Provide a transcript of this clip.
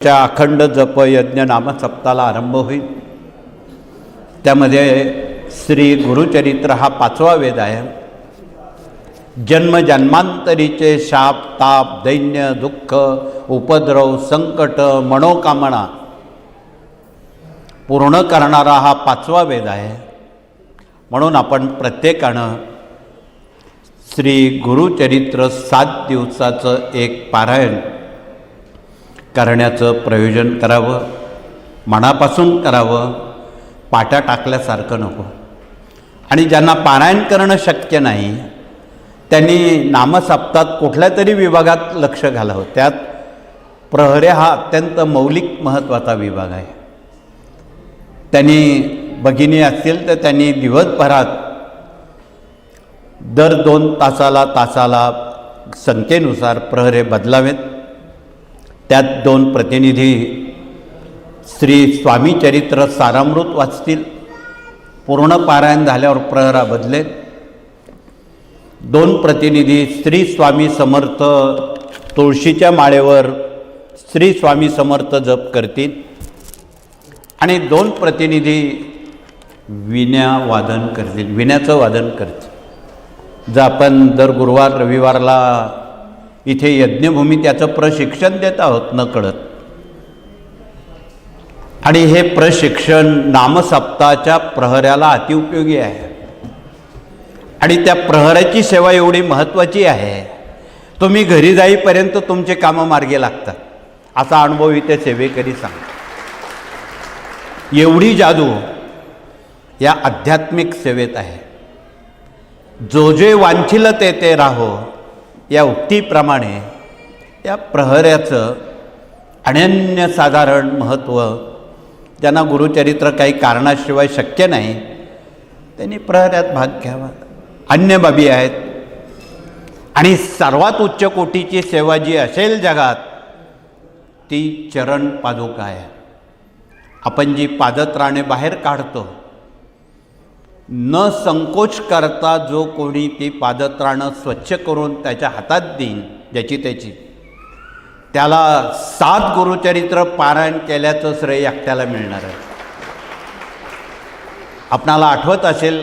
च्या अखंड जप यज्ञ नामसप्ताला आरंभ होईल। त्यामध्ये श्री गुरुचरित्र हा 5वा वेद आहे। जन्म जन्मांतरीचे शाप ताप दैन्य दुःख उपद्रव संकट मनोकामना पूर्ण करणारा हा 5वा वेद आहे। म्हणून आपण प्रत्येकानं श्री गुरुचरित्र 7 दिवसाचं एक पारायण करण्याचं प्रयोजन करावं, मनापासून करावं, पाट्या टाकल्यासारखं नको। आणि ज्यांना पारायण करणं शक्य नाही त्यांनी नामसप्तात कुठल्या तरी विभागात लक्ष घालावं। त्यात प्रहरे हा अत्यंत मौलिक महत्त्वाचा विभाग आहे। त्यांनी भगिनी असतील तर त्यांनी दिवसभरात दर 2 तासाला संख्येनुसार प्रहरे बदलावेत। त्यात 2 प्रतिनिधी श्री स्वामी चरित्र सारामृत वाचतील। पूर्ण पारायण झाल्यावर प्रहरा बदलेल। 2 प्रतिनिधी श्री स्वामी समर्थ तुळशीच्या माळेवर श्री स्वामी समर्थ जप करतील आणि 2 प्रतिनिधी विण्या वादन करतील, विण्याचं वादन करतील। जर आपण दर गुरुवार रविवारला इथे यज्ञभूमी त्याचं प्रशिक्षण देत आहोत नकळत, आणि हे प्रशिक्षण नामसप्ताच्या प्रहऱ्याला अतिउपयोगी आहे। आणि त्या प्रहराची सेवा एवढी महत्त्वाची आहे, तुम्ही घरी जाईपर्यंत तुमचे कामं मार्गी लागतात, असा अनुभव इथे सेवेकरी सांगतात। एवढी जादू या आध्यात्मिक सेवेत आहे। जो जे वांछिल ते ते राहो या उक्तीप्रमाणे या प्रहऱ्याचं अनन्यसाधारण महत्त्व, ज्यांना गुरुचरित्र काही कारणाशिवाय शक्य नाही त्यांनी प्रहऱ्यात भाग घ्यावा। अन्य बाबी आहेत आणि सर्वात उच्च कोटीची सेवा जी असेल जगात ती चरण पादुका आहे। आपण जी पादत्राणे बाहेर काढतो, न संकोच करता जो कोणी ती पादत्राणं स्वच्छ करून त्याच्या हातात देईन ज्याची त्याची, त्याला 7 गुरुचरित्र पारायण केल्याचं श्रेय एकट्याला मिळणार आहे। आपणाला आठवत असेल